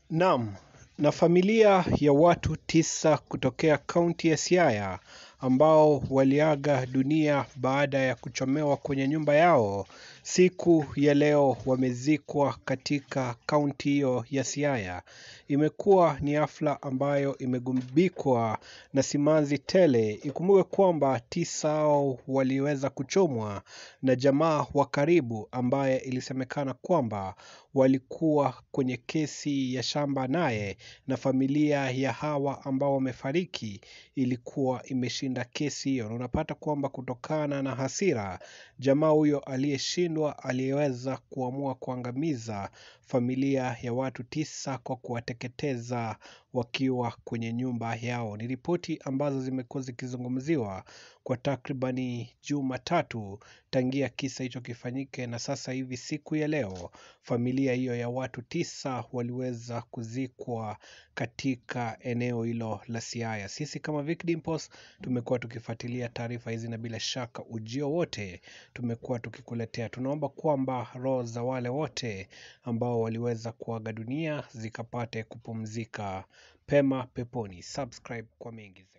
Naam, na familia ya watu 9 kutokea kaunti ya Siaya ambao waliaga dunia baada ya kuchomewa kwenye nyumba yao siku ya leo wamezikwa katika kaunti hiyo ya Siaya. Imekuwa ni hafla ambayo imegubikwa na simanzi tele. Ikumbuke kwamba 9 hao waliweza kuchomwa na jamaa wa karibu ambaye ilisemekana kwamba walikuwa kwenye kesi ya shamba naye, na familia ya hawa ambao wamefariki ilikuwa imeshinda kesi hiyo. Na unapata kwamba kutokana na hasira, jamaa huyo aliyeshindwa aliweza kuamua kuangamiza familia ya watu 9 kwa kuwateketeza wakiwa kwenye nyumba yao. Ni ripoti ambazo zimekuwa zikizungumziwa kwa takribani juma 3 tangia kisa hicho kifanyike, na sasa hivi siku ya leo familia hiyo ya watu 9 waliweza kuzikwa katika eneo hilo la Siaya. Sisi kama Vic Dimples tumekuwa tukifuatilia taarifa hizi na bila shaka ujio wote tumekuwa tukikuletea. Tunaomba kwamba roho za wale wote ambao waliweza kuaga dunia zikapate kupumzika pema peponi. Subscribe kwa mengi zaidi.